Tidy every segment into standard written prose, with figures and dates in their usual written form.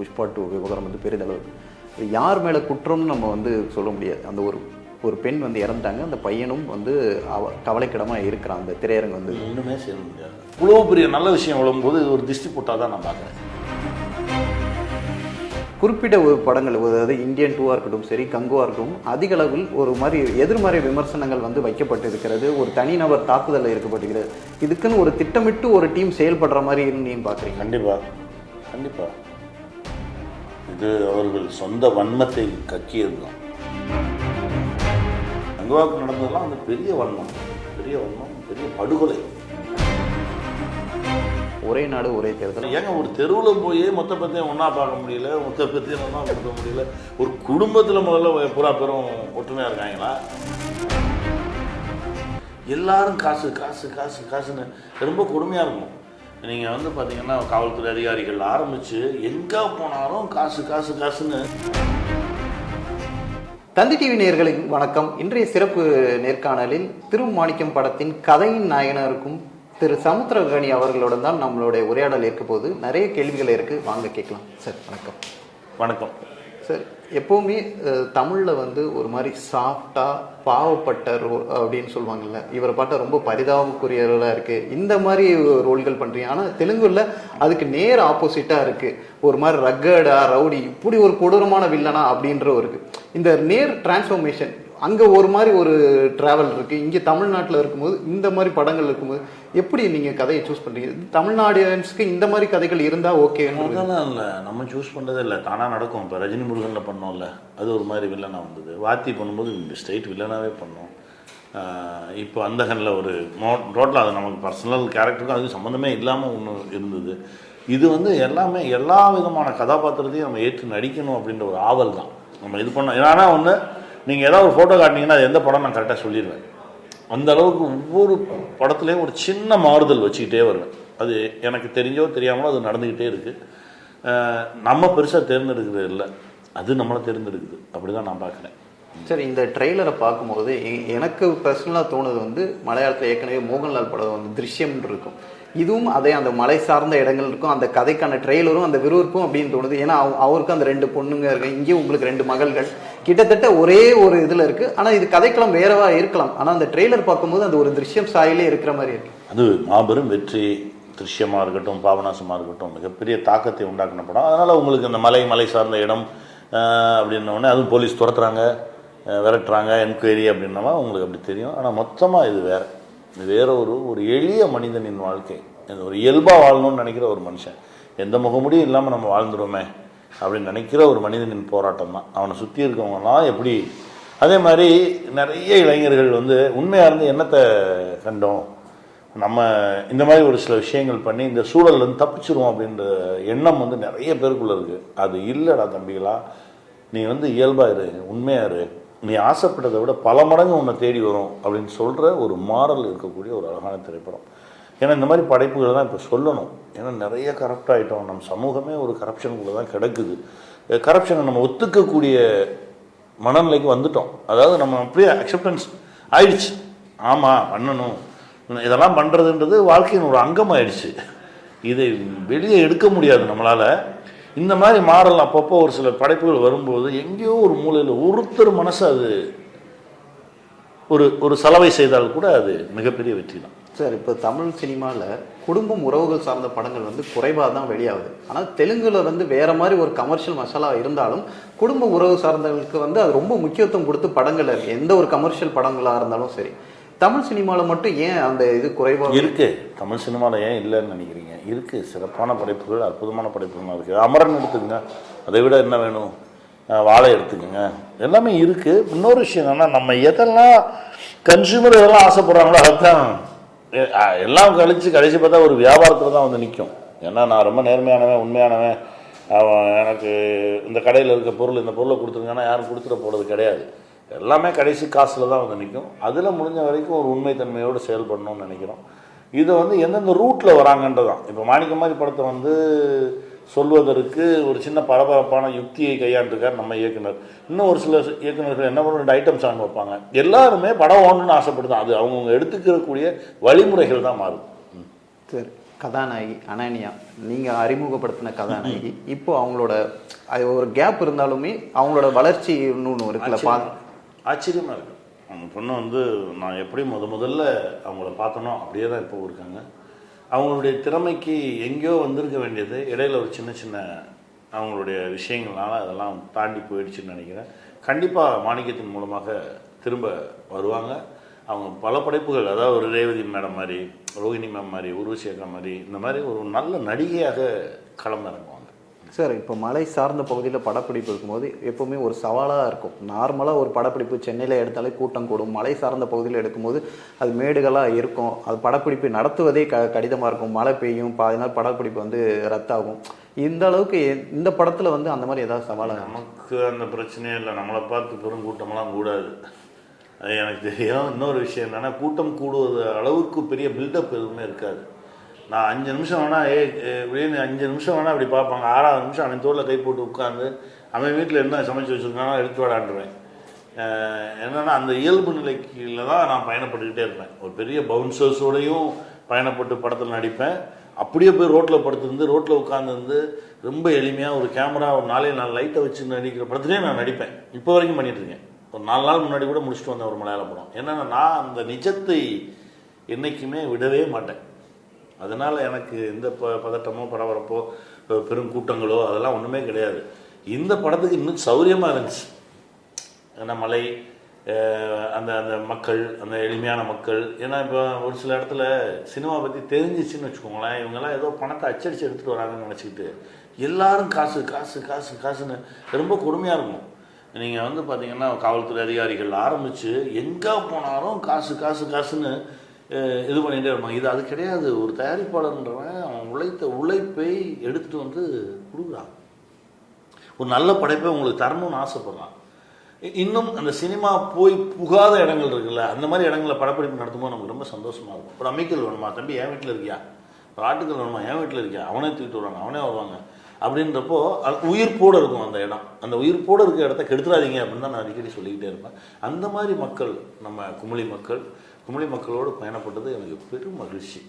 புஷ்பா 2 விவகாரம் வந்து பெரிதளவு யார் மேலே குற்றம்னு நம்ம வந்து சொல்ல முடியாது. அந்த ஒரு பெண் வந்து இறந்துட்டாங்க, அந்த பையனும் வந்து கவலைக்கிடமாக இருக்கிறான் அந்த திரையரங்கு வந்து. ஒன்றுமே செய்ய முடியாது. இவ்வளோ பெரிய நல்ல விஷயம் விழும்போது இது ஒரு திருஷ்டி போட்டால் தான் நான் பார்க்குறேன். குறிப்பிட்ட ஒரு படங்கள், அதாவது இந்தியன் 2 இருக்கட்டும் சரி, கங்குவா இருக்கட்டும், அதிக அளவில் ஒரு மாதிரி எதிர்மறை விமர்சனங்கள் வந்து வைக்கப்பட்டு இருக்கிறது. ஒரு தனிநபர் தாக்குதல் இருக்கப்பட்டிருக்கிறது. இதுக்குன்னு ஒரு திட்டமிட்டு ஒரு டீம் செயல்படுற மாதிரி நீங்கள் பார்க்குறீங்க? கண்டிப்பாக இது அவர்கள் சொந்த வன்மத்தை கக்கியது தான். கங்குவாவுக்கு நடந்ததெல்லாம் அந்த பெரிய வன்மம், பெரிய படுகொலை. ஒரே நாடு ஒரே தேர்தல். ஏங்க ஒரு தெருவில் போய் மொத்த பற்றியும் ஒன்றா பார்க்க முடியல, மொத்த பற்றியும் ஒன்றா பார்க்க முடியல. ஒரு குடும்பத்தில் முதல்ல பூரா பேரும் ஒற்றுமையாக இருக்காங்களா? எல்லாரும் காசு காசு காசு காசுன்னு ரொம்ப கொடுமையாக இருக்கும். நீங்கள் வந்து பார்த்தீங்கன்னா காவல்துறை அதிகாரிகள் ஆரம்பித்து எங்கே போனாலும் காசு காசு காசுன்னு. தந்தி டிவி நேயர்களுக்கு வணக்கம். இன்றைய சிறப்பு நேர்காணலில் திருமாணிக்கம் படத்தின் கதையின் நாயகனாருக்கும் திரு சமுத்திரகனி அவர்களுடன் தான் நம்மளுடைய உரையாடல் இருக்க போது. நிறைய கேள்விகள் இருக்கு, வாங்க கேட்கலாம். சார் வணக்கம். வணக்கம் சார். எப்போவுமே தமிழில் வந்து ஒரு மாதிரி சாஃப்டாக பாவப்பட்ட ரோல் அப்படின்னு சொல்லுவாங்கல்ல, இவரை பார்த்தா ரொம்ப பரிதாபக்குரியவர்களாக இருக்குது, இந்த மாதிரி ரோல்கள் பண்ணுறீங்க. ஆனால் தெலுங்குல அதுக்கு நேர் ஆப்போசிட்டாக இருக்குது, ஒரு மாதிரி ரக்கடா ரவுடி, இப்படி ஒரு கொடூரமான வில்லனா அப்படின்ற ஒரு இந்த நேர் டிரான்ஸ்ஃபர்மேஷன். அங்கே ஒரு மாதிரி ஒரு ட்ராவல் இருக்குது, இங்கே தமிழ்நாட்டில் இருக்கும்போது இந்த மாதிரி படங்கள் இருக்கும்போது எப்படி நீங்கள் கதையை சூஸ் பண்ணுறீங்க? தமிழ்நாடியன்ஸுக்கு இந்த மாதிரி கதைகள் இருந்தால் ஓகே. அதெல்லாம் இல்லை, நம்ம சூஸ் பண்ணுறதே இல்லை, தானாக நடக்கும். இப்போ ரஜினி முருகனில் பண்ணோம்ல, அது ஒரு மாதிரி வில்லனாக வந்தது. வாத்தி பண்ணும்போது ஸ்ட்ரெயிட் வில்லனாகவே பண்ணோம். இப்போ அந்தகனில் ஒரு டோட்டலாக அது நமக்கு பர்சனல் கேரக்டருக்கும் அதுக்கு சம்மந்தமே இல்லாமல் ஒன்று இருந்தது. இது வந்து எல்லாமே எல்லா விதமான கதாபாத்திரத்தையும் நம்ம ஏற்று நடிக்கணும் அப்படின்ற ஒரு ஆவல் தான் நம்ம இது பண்ணோம். ஏன்னா ஒன்று, நீங்கள் ஏதாவது ஒரு ஃபோட்டோ காட்டினீங்கன்னா அது எந்த படம் நான் கரெக்டாக சொல்லிடுவேன். அந்த அளவுக்கு ஒவ்வொரு படத்துலேயும் ஒரு சின்ன மாறுதல் வச்சுக்கிட்டே வருவேன். அது எனக்கு தெரிஞ்சோ தெரியாமலோ அது நடந்துக்கிட்டே இருக்குது. நம்ம பெருசாக தேர்ந்தெடுக்கிறது இல்லை, அது நம்மளை தேர்ந்தெடுக்குது. அப்படி தான் நான் பார்க்குறேன். சரி, இந்த ட்ரெய்லரை பார்க்கும்போது எனக்கு பர்சனலாக தோணுது வந்து, மலையாளத்தில் ஏற்கனவே மோகன்லால் படம் வந்து திருஷ்யம்னு இருக்கும், இதுவும் அதே அந்த மலை சார்ந்த இடங்கள் இருக்கும், அந்த கதைக்கான ட்ரெய்லரும் அந்த விறுவிறுப்பும் அப்படின்னு தோணுது. ஏன்னா அவருக்கு அந்த 2 பொண்ணுங்க இருக்கு, இங்கே உங்களுக்கு 2 மகள்கள், கிட்டத்தட்ட ஒரே ஒரு இதில் இருக்குது. ஆனால் இது கதைக்களம் வேறவா இருக்கலாம், ஆனால் அந்த ட்ரெய்லர் பார்க்கும்போது அந்த ஒரு திருஷ்யம் சாயிலே இருக்கிற மாதிரி இருக்கு. அது மாபெரும் வெற்றி. திருஷ்யமாக இருக்கட்டும், பாபநாசமாக இருக்கட்டும், மிகப்பெரிய தாக்கத்தை உண்டாக்கின படம். அதனால் உங்களுக்கு அந்த மலை சார்ந்த இடம் அப்படின்னோடனே அதுவும் போலீஸ் துரத்துறாங்க, விரட்டுறாங்க, என்கொயரி அப்படின்னமா உங்களுக்கு அப்படி தெரியும். ஆனால் மொத்தமாக இது வேற ஒரு எளிய மனிதனின் வாழ்க்கை. ஒரு இயல்பாக வாழணும்னு நினைக்கிற ஒரு மனுஷன், எந்த முகமுடியும் இல்லாமல் நம்ம வாழ்ந்துருமே அப்படின்னு நினைக்கிற ஒரு மனிதனின் போராட்டம் தான். அவனை சுற்றி இருக்கவங்கலாம் எப்படி. அதே மாதிரி நிறைய இளைஞர்கள் வந்து உண்மையாக இருந்து என்னத்தை கண்டோம், நம்ம இந்த மாதிரி ஒரு சில விஷயங்கள் பண்ணி இந்த சூழல்லேருந்து தப்பிச்சிருவோம் அப்படின்ற எண்ணம் வந்து நிறைய பேருக்குள்ளே இருக்குது. அது இல்லைடா தம்பிகளா, நீ வந்து இயல்பாக இரு, உண்மையாக இரு, நீ ஆசைப்பட்டதை விட பல மடங்கு உன்னை தேடி வரும் அப்படின்னு சொல்கிற ஒரு மாறல் இருக்கக்கூடிய ஒரு அழகான திரைப்படம். ஏன்னா இந்த மாதிரி படைப்புகளை தான் இப்போ சொல்லணும். ஏன்னா நிறைய கரப்ட் ஆகிட்டோம், நம்ம சமூகமே ஒரு கரப்ஷனுக்குள்ளே தான் கிடக்குது. கரப்ஷனை நம்ம ஒத்துக்கக்கூடிய மனநிலைக்கு வந்துட்டோம். அதாவது நம்ம அப்படியே அக்செப்டன்ஸ் ஆயிடுச்சு, ஆமாம் பண்ணணும், இதெல்லாம் பண்ணுறதுன்றது வாழ்க்கையின் ஒரு அங்கம் ஆயிடுச்சு. இதை வெளியே எடுக்க முடியாது நம்மளால். இந்த மாதிரி மாறல் அப்பப்போ ஒரு சில படைப்புகள் வரும்போது எங்கேயோ ஒரு மூலையில் ஒருத்தர் மனசு அது ஒரு சலவை செய்தால் கூட அது மிகப்பெரிய வெற்றி தான். சார், இப்போ தமிழ் சினிமாவில் குடும்பம் உறவுகள் சார்ந்த படங்கள் வந்து குறைவாக தான் வெளியாகுது. ஆனால் தெலுங்குல வந்து வேற மாதிரி ஒரு கமர்ஷியல் மசாலா இருந்தாலும் குடும்ப உறவு சார்ந்தவர்களுக்கு வந்து அது ரொம்ப முக்கியத்துவம் கொடுத்து படங்கள் இருக்குது. எந்த ஒரு கமர்ஷியல் படங்களாக இருந்தாலும் சரி, தமிழ் சினிமாவில் மட்டும் ஏன் அந்த இது குறைவாக இருக்குது? தமிழ் சினிமாவில் ஏன் இல்லைன்னு நினைக்கிறீங்க? இருக்குது, சிறப்பான படைப்புகள், அற்புதமான படைப்புகள்லாம் இருக்குது. அமரன் எடுத்துக்கங்க, அதை விட என்ன வேணும், வாழை எடுத்துக்கோங்க, எல்லாமே இருக்குது. இன்னொரு விஷயம் என்னன்னா, நம்ம எதெல்லாம் கன்சியூமர் எதெல்லாம் ஆசைப்படுறாங்களோ அதுதான் எல்லாம் கடைசி பார்த்தா ஒரு வியாபாரத்தில் தான் வந்து நிற்கும். ஏன்னா நான் ரொம்ப நேர்மையானவன், உண்மையானவன், எனக்கு இந்த கடையில் இருக்க பொருள், இந்த பொருளை கொடுத்துருங்கன்னா யாரும் கொடுத்துட போகிறது கிடையாது. எல்லாமே கடைசி காசில் தான் வந்து நிற்கும். அதில் முடிஞ்ச வரைக்கும் ஒரு உண்மைத்தன்மையோடு செயல்படணும்னு நினைக்கிறோம். இதை வந்து எந்தெந்த ரூட்டில் வராங்கன்றதான். இப்போ மாணிக்க மாதிரி படத்தை வந்து சொல்வதற்கு ஒரு சின்ன பரபரப்பான யுக்தியை கையாண்டுருக்கார் நம்ம இயக்குனர். இன்னும் ஒரு சில இயக்குநர்கள் என்ன பண்ண 2 ஐட்டம் சாங் வைப்பாங்க. எல்லாருமே படம் ஓடணும்னு ஆசைப்படுதான். அது அவங்கவுங்க எடுத்துக்கிறக்கூடிய வழிமுறைகள் தான் மாறும். சரி, கதாநாயகி அனன்யா நீங்கள் அறிமுகப்படுத்தின கதாநாயகி இப்போ அவங்களோட அது ஒரு கேப் இருந்தாலுமே அவங்களோட வளர்ச்சி இன்னொன்று இருக்குல்ல. ஆச்சரியமாக இருக்கு. அவங்க பொண்ணு வந்து நான் எப்படி முதல்ல அவங்கள பார்த்தனோ அப்படியே தான் இப்போ இருக்காங்க. அவங்களுடைய திறமைக்கு எங்கேயோ வந்திருக்க வேண்டியது இடையில ஒரு சின்ன சின்ன அவங்களுடைய விஷயங்கள்னால அதெல்லாம் தாண்டி போயிடுச்சுன்னு நினைக்கிறேன். கண்டிப்பாக மாணிக்கத்தின் மூலமாக திரும்ப வருவாங்க. அவங்க பல படைப்புகள், அதாவது ஒரு ரேவதி மேடம் மாதிரி, ரோஹிணி மேம் மாதிரி, உருவசி அக்கா மாதிரி, இந்த மாதிரி ஒரு நல்ல நடிகையாக களம் இறங்குவாங்க. சார், இப்போ மலை சார்ந்த பகுதியில் படப்பிடிப்பு இருக்கும்போது எப்போவுமே ஒரு சவாலாக இருக்கும். நார்மலாக ஒரு படப்பிடிப்பு சென்னையில் எடுத்தாலே கூட்டம் கூடும். மலை சார்ந்த பகுதியில் எடுக்கும்போது அது மேடுகளாக இருக்கும். அது படப்பிடிப்பு நடத்துவதே கடினமாக இருக்கும். மழை பெய்யும், பாதி நாள் படப்பிடிப்பு வந்து ரத்தாகும். இந்த அளவுக்கு இந்த படத்தில் வந்து அந்த மாதிரி ஏதாவது சவாலாக? நமக்கு அந்த பிரச்சனையே இல்லை. நம்மளை பார்த்து பெரும் கூட்டமெல்லாம் கூடாது. அது எனக்கு தெரியும். இன்னொரு விஷயம் என்னென்னா, கூட்டம் கூடுவது அளவுக்கு பெரிய பில்டப் எதுவுமே இருக்காது. நான் 5 நிமிஷம் வேணால் இப்படின்னு 5 நிமிஷம் வேணால் அப்படி பார்ப்பாங்க. 6வது நிமிஷம் அவன் தோளில் கை போட்டு உட்காந்து அவன் வீட்டில் என்ன சமைச்சு வச்சுருக்கானோ எடுத்து விளாண்டுருவேன். என்னென்னா அந்த இயல்பு நிலைக்கில் தான் நான் பயணப்பட்டுக்கிட்டே இருப்பேன். ஒரு பெரிய பவுன்சர்ஸோடையும் பயணப்பட்டு படத்தில் நடிப்பேன். அப்படியே போய் ரோட்டில் படுத்துருந்து ரோட்டில் உட்காந்துருந்து ரொம்ப எளிமையாக ஒரு கேமரா ஒரு 4 லைட்டை வச்சு நடிக்கிற படத்துலேயே நான் நடிப்பேன். இப்போ வரைக்கும் பண்ணிகிட்ருக்கேன். ஒரு 4 நாள் முன்னாடி கூட முடிச்சுட்டு வந்தேன் ஒரு மலையாள படம். என்னென்னா நான் அந்த நிஜத்தை என்றைக்குமே விடவே மாட்டேன். அதனால் எனக்கு எந்த பதட்டமோ பரபரப்போ பெரும் கூட்டங்களோ அதெல்லாம் ஒன்றுமே கிடையாது. இந்த படத்துக்கு இன்னும் சௌரியமாக இருந்துச்சு. ஏன்னா மலை, அந்த அந்த மக்கள், அந்த எளிமையான மக்கள். ஏன்னா இப்போ ஒரு சில இடத்துல சினிமா பற்றி தெரிஞ்சிச்சுன்னு வச்சுக்கோங்களேன், இவங்கெல்லாம் ஏதோ பணத்தை அச்சடித்து எடுத்துகிட்டு வராங்கன்னு நினச்சிக்கிட்டு எல்லாரும் காசு காசு காசு காசுன்னு ரொம்ப கொடுமையாக இருக்கும். நீங்கள் வந்து பார்த்தீங்கன்னா காவல்துறை அதிகாரிகள் ஆரம்பித்து எங்கே போனாலும் காசு காசு காசுன்னு இது பண்ணிகிட்டே இருப்பாங்க. இது அது கிடையாது. ஒரு தயாரிப்பாளர்ன்றவன் அவன் உழைத்த உழைப்பை எடுத்துகிட்டு வந்து கொடுக்குறான். ஒரு நல்ல படைப்பை உங்களுக்கு தரணும்னு ஆசைப்படுறான். இன்னும் அந்த சினிமா போய் புகாத இடங்கள் இருக்குல்ல, அந்த மாதிரி இடங்களில் படப்பிடிப்பு நடத்தும்போது நமக்கு ரொம்ப சந்தோஷமாக இருக்கும். ஒரு அமைக்கல் வேணுமா, தம்பி என் வீட்டில் இருக்கியா, ஒரு ஆட்டுக்கள் வேணுமா, என் வீட்டில் இருக்கியா, அவனே தூக்கிட்டு வருவாங்க, அவனே வருவாங்க. அப்படின்றப்போ உயிர்ப்போடு இருக்கும் அந்த இடம். அந்த உயிர்ப்போடு இருக்க இடத்த கெடுத்துடாதீங்க அப்படின்னு தான் நான் அடிக்கடி சொல்லிக்கிட்டே இருப்பேன். அந்த மாதிரி மக்கள் நம்ம குமளி மக்களோடு பயணப்பட்டது எனக்கு பெரும் மகிழ்ச்சி.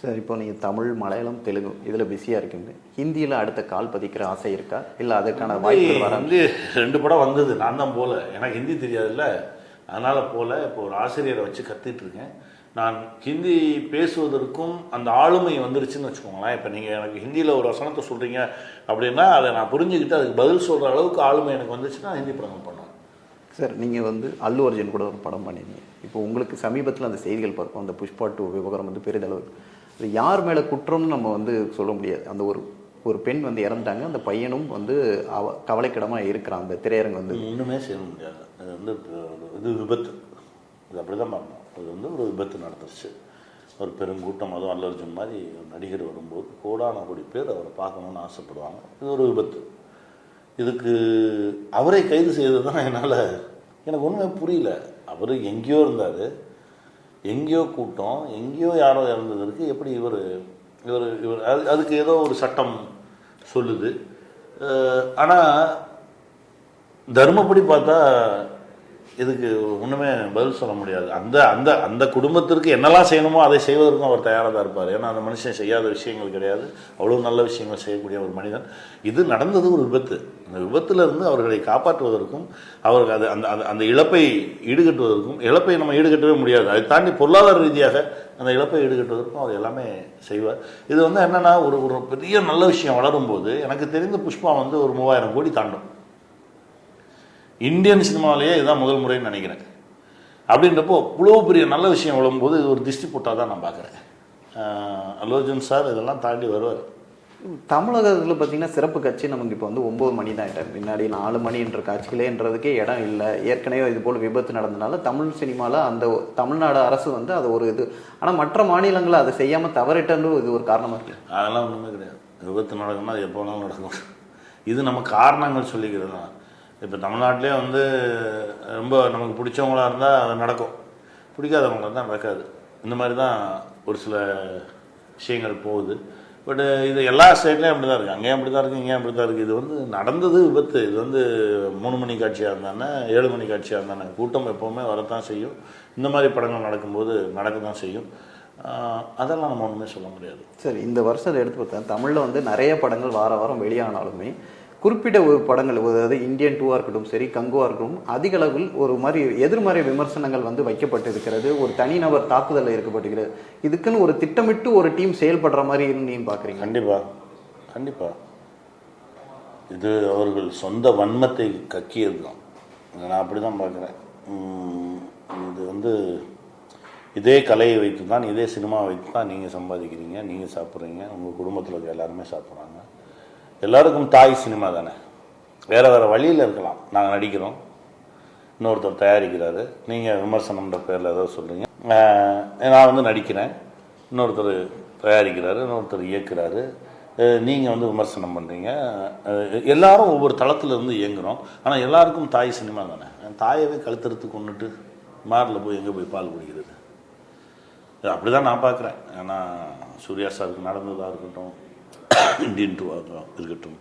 சார், இப்போ நீங்கள் தமிழ், மலையாளம், தெலுங்கு இதில் பிஸியாக இருக்கீங்க. ஹிந்தியில் அடுத்த கால் பதிக்கிற ஆசை இருக்கா, இல்லை அதற்கான வாய்ப்பு வர? 2 படம் வந்தது, நான் தான் போகல. எனக்கு ஹிந்தி தெரியாதுல்ல, அதனால் போகல. இப்போ ஒரு ஆசிரியரை வச்சு கற்றுட்ருக்கேன். நான் ஹிந்தி பேசுவதற்கும் அந்த ஆளுமை வந்துருச்சுன்னு வச்சுக்கோங்களேன். இப்போ நீங்கள் எனக்கு ஹிந்தியில் ஒரு வசனத்தை சொல்கிறீங்க அப்படின்னா அதை நான் புரிஞ்சுக்கிட்டு அதுக்கு பதில் சொல்கிற அளவுக்கு ஆளுமை எனக்கு வந்துச்சுன்னா ஹிந்தி படங்கள் பண்ணுவேன். சார், நீங்கள் வந்து அல்லு அர்ஜுன் கூட ஒரு படம் பண்ணியிருந்தீங்க. இப்போ உங்களுக்கு சமீபத்தில் அந்த செய்திகள் பார்ப்போம், அந்த புஷ்பா 2 விவகாரம் வந்து பெரிதளவு அது யார் மேலே குற்றம்னு நம்ம வந்து சொல்ல முடியாது. அந்த ஒரு பெண் வந்து இறந்துட்டாங்க, அந்த பையனும் வந்து கவலைக்கிடமாக இருக்கிறான். அந்த திரையரங்கு வந்து ஒன்றுமே செய்ய முடியாது. அது வந்து இது விபத்து, இது அப்படி தான் பண்ணணும். அது வந்து ஒரு விபத்து நடந்துருச்சு. ஒரு பெருங்கூட்டம், அதுவும் அல்லு அர்ஜுன் மாதிரி ஒரு நடிகர் வரும்போது கோடான கோடி பேர் அவரை பார்க்கணுன்னு ஆசைப்படுவாங்க. இது ஒரு விபத்து. இதுக்கு அவரை கைது செய்தது தான் எனக்கு ஒன்றுமே புரியல. அவர் எங்கேயோ இருந்தார், எங்கேயோ கூட்டம், எங்கேயோ யாரோ இறந்ததற்கு எப்படி இவர் அதுக்கு ஏதோ ஒரு சட்டம் சொல்லுது. ஆனால் தர்மப்படி பார்த்தா இதுக்கு ஒன்றுமே பதில் சொல்ல முடியாது. அந்த அந்த அந்த குடும்பத்திற்கு என்னெல்லாம் செய்யணுமோ அதை செய்வதற்கும் அவர் தயாராக தான் இருப்பார். ஏன்னா அந்த மனுஷன் செய்யாத விஷயங்கள் கிடையாது, அவ்வளோ நல்ல விஷயங்கள் செய்யக்கூடிய ஒரு மனிதன். இது நடந்தது ஒரு விபத்து. அந்த விபத்திலிருந்து அவர்களை காப்பாற்றுவதற்கும் அவர்கள் அது அந்த அந்த இழப்பை ஈடுகட்டுவதற்கும், இழப்பை நம்ம ஈடுகட்டவே முடியாது, அதை தாண்டி பொருளாதார ரீதியாக அந்த இழப்பை ஈடுகட்டுவதற்கும் அவர் எல்லாமே செய்வார். இது வந்து என்னென்னா ஒரு பெரிய நல்ல விஷயம் வளரும்போது எனக்கு தெரிந்த புஷ்பா வந்து ஒரு 3000 கோடி தாண்டும். இந்தியன் சினிமாவிலேயே இதுதான் முதல் முறைன்னு நினைக்கிறேன். அப்படின்றப்போ இவ்வளோ பெரிய நல்ல விஷயம் விழும்போது இது ஒரு திருஷ்டி போட்டால் தான் நான் பார்க்குறேன். அல்லு அர்ஜுன் சார் இதெல்லாம் தாண்டி வருவார். தமிழகத்தில் பார்த்தீங்கன்னா சிறப்பு காட்சி நமக்கு இப்போ வந்து 9 மணி தான் ஆகிட்டார். முன்னாடி 4 மணின்ற காட்சிகளேன்றதுக்கே இடம் இல்லை. ஏற்கனவே இது போல் விபத்து நடந்ததுனால தமிழ் சினிமாவில் அந்த தமிழ்நாடு அரசு வந்து அது ஒரு இது. ஆனால் மற்ற மாநிலங்களில் அதை செய்யாமல் தவறிட்டன்னு இது ஒரு காரணமாக இருக்குது. அதெல்லாம் ஒன்றுமே கிடையாது. விபத்து நடக்கும்னா அது எப்போ வேணாலும் நடக்கும். இது நம்ம காரணங்கள் சொல்லிக்கிறது தான். இப்போ தமிழ்நாட்டிலே வந்து ரொம்ப நமக்கு பிடிச்சவங்களாக இருந்தால் அது நடக்கும், பிடிக்காதவங்களாக தான் நடக்காது. இந்த மாதிரி தான் ஒரு சில விஷயங்கள் போகுது. பட் இது எல்லா ஸ்டேட்லேயும் அப்படி தான் இருக்குது. அங்கேயும் அப்படி தான் இருக்குது, இங்கேயும் அப்படி தான் இருக்குது. இது வந்து நடந்தது விபத்து. இது வந்து 3 மணி காட்சியாக இருந்தானே, 7 மணி காட்சியாக இருந்தானே, கூட்டம் எப்போவுமே வரத்தான் செய்யும். இந்த மாதிரி படங்கள் நடக்கும்போது நடக்க தான் செய்யும். அதெல்லாம் நம்ம ஒன்றுமே சொல்ல முடியாது. சரி, இந்த வருஷத்தை எடுத்து பார்த்தா தமிழில் வந்து நிறைய படங்கள் வாரம் வெளியானாலுமே குறிப்பிட்ட ஒரு படங்கள், அதாவது இந்தியன் 2 இருக்கட்டும் சரி, கங்குவா இருக்கட்டும், அதிக அளவில் ஒரு மாதிரி எதிர்மறை விமர்சனங்கள் வந்து வைக்கப்பட்டிருக்கிறது, ஒரு தனிநபர் தாக்குதல் இருக்கப்பட்டிருக்கிறது. இதுக்குன்னு ஒரு திட்டமிட்டு ஒரு டீம் செயல்படுற மாதிரி நீங்க பார்க்குறீங்க? கண்டிப்பாக இது அவர்கள் சொந்த வன்மத்தை கக்கியது தான். நான் அப்படி தான் பார்க்குறேன். இது வந்து இதே கலையை வைத்து தான், இதே சினிமா வைத்து தான் நீங்கள் சம்பாதிக்கிறீங்க, நீங்கள் சாப்பிட்றீங்க, உங்கள் குடும்பத்தில் இருக்க எல்லாருமே சாப்பிட்றாங்க. எல்லாருக்கும் தாய் சினிமா தானே. வேறு வழியில் இருக்கலாம். நாங்கள் நடிக்கிறோம், இன்னொருத்தர் தயாரிக்கிறாரு, நீங்கள் விமர்சனம்ன்ற பேரில் ஏதோ சொல்கிறீங்க. நான் வந்து நடிக்கிறேன், இன்னொருத்தர் தயாரிக்கிறாரு, இன்னொருத்தர் இயக்குறாரு, நீங்கள் வந்து விமர்சனம் பண்ணுறீங்க. எல்லாரும் ஒவ்வொரு தளத்தில் இருந்து இயங்குகிறோம். ஆனால் எல்லாருக்கும் தாய் சினிமா தானே. தாயவே கழுத்தறுத்து கொண்டுட்டு மாரில் போய் எங்கே போய் பால் குடிக்கிறது? அப்படி தான் நான் பார்க்குறேன். ஏன்னா சூர்யா சாருக்கு நடந்ததாக இருக்கட்டும், இந்தியன் 2 இருக்கட்டும்,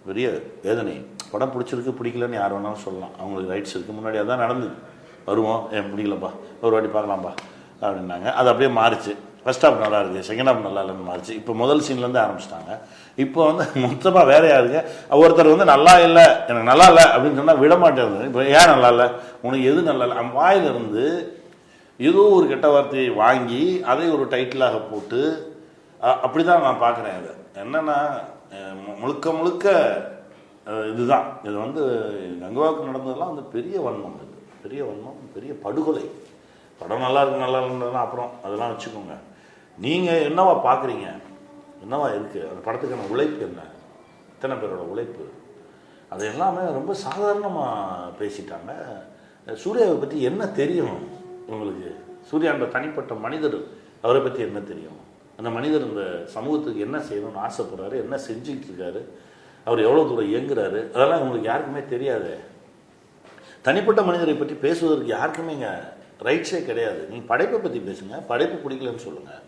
பெரிய வேதனை. படம் பிடிச்சிருக்கு பிடிக்கலன்னு யார் வேணாலும் சொல்லலாம், அவங்களுக்கு ரைட்ஸ் இருக்குது. முன்னாடி அதான் நடந்தது. வருவோம், பிடிக்கலப்பா, ஒரு வாட்டி பார்க்கலாம்ப்பா அப்படின்னாங்க. அது அப்படியே மாறிச்சு. ஃபர்ஸ்ட் ஹாஃப் நல்லா இருக்குது, செகண்ட் ஹாஃப் நல்லா இல்லைன்னு மாறிச்சு. இப்போ முதல் சீன்லேருந்து ஆரம்பிச்சிட்டாங்க. இப்போ வந்து மொத்தமாக வேறையா இருக்கு. ஒருத்தர் வந்து நல்லா இல்லை, எனக்கு நல்லா இல்லை அப்படின்னு சொன்னால் விட மாட்டேன். இப்போ ஏன் நல்லா இல்லை, உனக்கு எது நல்லா இல்லை, அவன் வாயிலிருந்து ஏதோ ஒரு கெட்ட வார்த்தையை வாங்கி அதை ஒரு டைட்டிலாக போட்டு அப்படி தான் நான் பார்க்குறேன். அது என்னென்னா முழுக்க இதுதான். இது வந்து கங்குவாவுக்கு நடந்ததெல்லாம் வந்து பெரிய வன்மம். இது பெரிய வன்மம், பெரிய படுகொலை. படம் நல்லா இருக்கு நல்லா இல்லைன்றதுலாம் அப்புறம் அதெல்லாம் வச்சுக்கோங்க. நீங்கள் என்னவா பார்க்குறீங்க, என்னவா இருக்குது அந்த படத்துக்கான உழைப்பு என்ன, இத்தனை பேரோட உழைப்பு, அது எல்லாமே ரொம்ப சாதாரணமாக பேசிட்டாங்க. சூர்யாவை பற்றி என்ன தெரியும் உங்களுக்கு? சூர்யான்ற தனிப்பட்ட மனிதர், அவரை பற்றி என்ன தெரியும்? அந்த மனிதர் இந்த சமூகத்துக்கு என்ன செய்யணும்னு ஆசைப்படுறாரு, என்ன செஞ்சுக்கிட்டு இருக்காரு, அவர் எவ்வளோ தூரம் இயங்குறாரு, அதெல்லாம் உங்களுக்கு யாருக்குமே தெரியாது. தனிப்பட்ட மனிதரை பற்றி பேசுவதற்கு யாருக்குமே இங்கே ரைட்ஸே கிடையாது. நீங்கள் படைப்பை பற்றி பேசுங்க, படைப்பு பிடிக்கலன்னு சொல்லுங்கள்.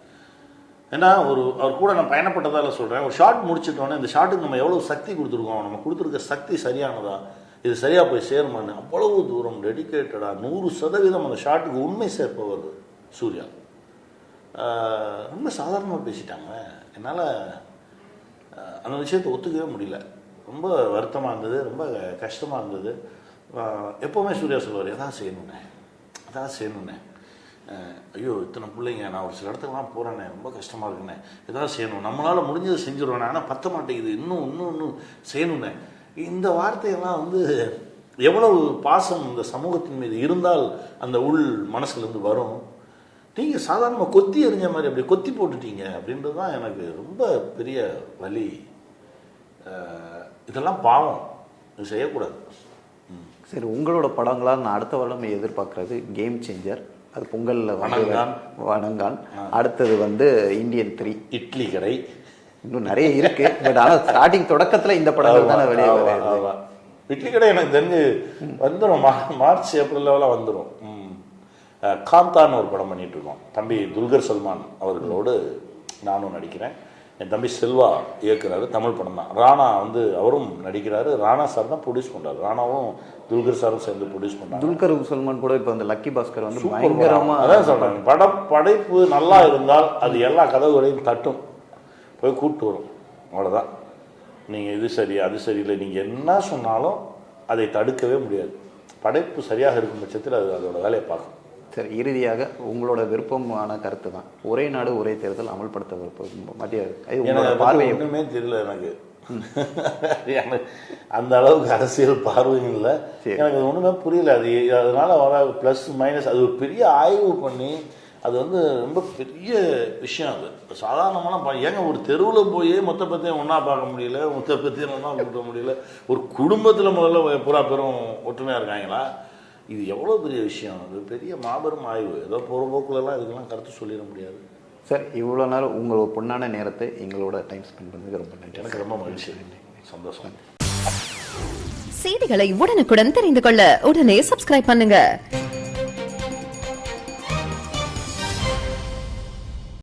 ஏன்னா அவர் கூட நான் பயணப்பட்டதால் சொல்கிறேன். ஒரு ஷார்ட் முடிச்சுட்டோன்னே இந்த ஷார்ட்டுக்கு நம்ம எவ்வளோ சக்தி கொடுத்துருக்கோம், நம்ம கொடுத்துருக்க சக்தி சரியானதா, இது சரியாக போய் சேருமான்னு அவ்வளவு தூரம் டெடிக்கேட்டடாக 100% அந்த ஷார்ட்டுக்கு உண்மை சேர்ப்பவர் சூர்யா. ரொம்ப சாதாரணமாக பேசிட்டாங்க. என்னால் அந்த விஷயத்தை ஒத்துக்கவே முடியல. ரொம்ப வருத்தமாக இருந்தது, ரொம்ப கஷ்டமாக இருந்தது. எப்போவுமே சூர்யா சொல்லுவார், எதாவது செய்யணுண்ணே, ஐயோ இத்தனை பிள்ளைங்க, நான் ஒரு சில இடத்துக்குலாம் போகிறேண்ணே, ரொம்ப கஷ்டமாக இருக்குண்ணே, எதாவது செய்யணும், நம்மளால் முடிஞ்சதை செஞ்சுருவேண்ணே, ஆனால் பத்த மாட்டேங்குது, இன்னும் செய்யணுண்ணே. இந்த வார்த்தையெல்லாம் வந்து எவ்வளவு பாசம் இந்த சமூகத்தின் மீது இருந்தால் அந்த உள் மனசுலேருந்து வரும். நீங்கள் சாதாரணமாக கொத்தி எறிஞ்ச மாதிரி அப்படி கொத்தி போட்டுட்டீங்க அப்படின்றது தான் எனக்கு ரொம்ப பெரிய வலி. இதெல்லாம் பாவம், இது செய்யக்கூடாது. சரி, உங்களோட படங்களாக நான் அடுத்த வருடம் எதிர்பார்க்குறது கேம் சேஞ்சர், அது பொங்கலில் வணங்கான், அடுத்தது வந்து இந்தியன் 3, இட்லி கடை, இன்னும் நிறைய இருக்கு. பட் ஆனால் ஸ்டார்டிங் தொடக்கத்தில் இந்த படங்கள் தானே வெளியே வருது. இட்லி கடை எனக்கு தெரிஞ்சு வந்துடும், மார்ச் ஏப்ரல்லாம் வந்துடும். காந்தான்னு ஒரு படம் பண்ணிட்டு இருக்கோம். தம்பி துல்கர் சல்மான் அவர்களோடு நானும் நடிக்கிறேன். என் தம்பி செல்வா இயக்குறாரு. தமிழ் படம் தான். ராணா வந்து அவரும் நடிக்கிறாரு. ராணா சார் தான் ப்ரொடியூஸ் பண்ணுறாரு. ராணாவும் துல்கர் சாரும் சேர்ந்து ப்ரொடியூஸ் பண்ணாங்க. துல்கர் சல்மான் கூட இப்போ அந்த லக்கி பாஸ்கர் வந்து பயங்கரமாக, அதான் சொல்கிறாங்க, படைப்பு நல்லா இருந்தால் அது எல்லா கதவுகளையும் தட்டும், போய் கூப்பிட்டு வரும். அவ்வளோதான். நீங்கள் இது சரி அது சரியில்லை, நீங்கள் என்ன சொன்னாலும் அதை தடுக்கவே முடியாது. படைப்பு சரியாக இருக்கும் பட்சத்தில் அது அதோட வேலையை பார்க்கும். சரி, இறுதியாக உங்களோட விருப்பமான கருத்து தான், ஒரே நாடு ஒரே தேர்தல் அமல்படுத்த விருப்பம் மத்திய பார்வை ஒன்றுமே தெரியல எனக்கு. அந்த அளவுக்கு அரசியல் பார்வையும் இல்லை எனக்கு, அது ஒன்றுமே புரியல. அது அதனால வர ப்ளஸ் மைனஸ் அது ஒரு பெரிய ஆய்வு பண்ணி அது வந்து ரொம்ப பெரிய விஷயம். அது சாதாரணமான ஏங்க ஒரு தெருவில் போய் மொத்த பற்றியும் ஒன்றா பார்க்க முடியல, மொத்த பற்றியும் ஒன்றா பார்க்க முடியல. ஒரு குடும்பத்தில் முதல்ல பூரா பேரும் ஒற்றுமையாக இருக்காங்களா? இது எவ்வளோ பெரிய விஷயம். அது பெரிய மாபெரும் ஆய்வு. ஏதோ போக்குலலாம் இதுக்கெல்லாம் கருத்து சொல்லிட முடியாது. சார், இவ்வளோ நேரம் உங்களோட பொண்ணான நேரத்தை எங்களோட டைம் ஸ்பெண்ட் பண்ணதுக்கு ரொம்ப நன்றி. எனக்கு ரொம்ப மகிழ்ச்சி, சந்தோஷம். செய்திகளை உடனுக்குடன் தெரிந்து கொள்ள உடனே சப்ஸ்கிரைப் பண்ணுங்க.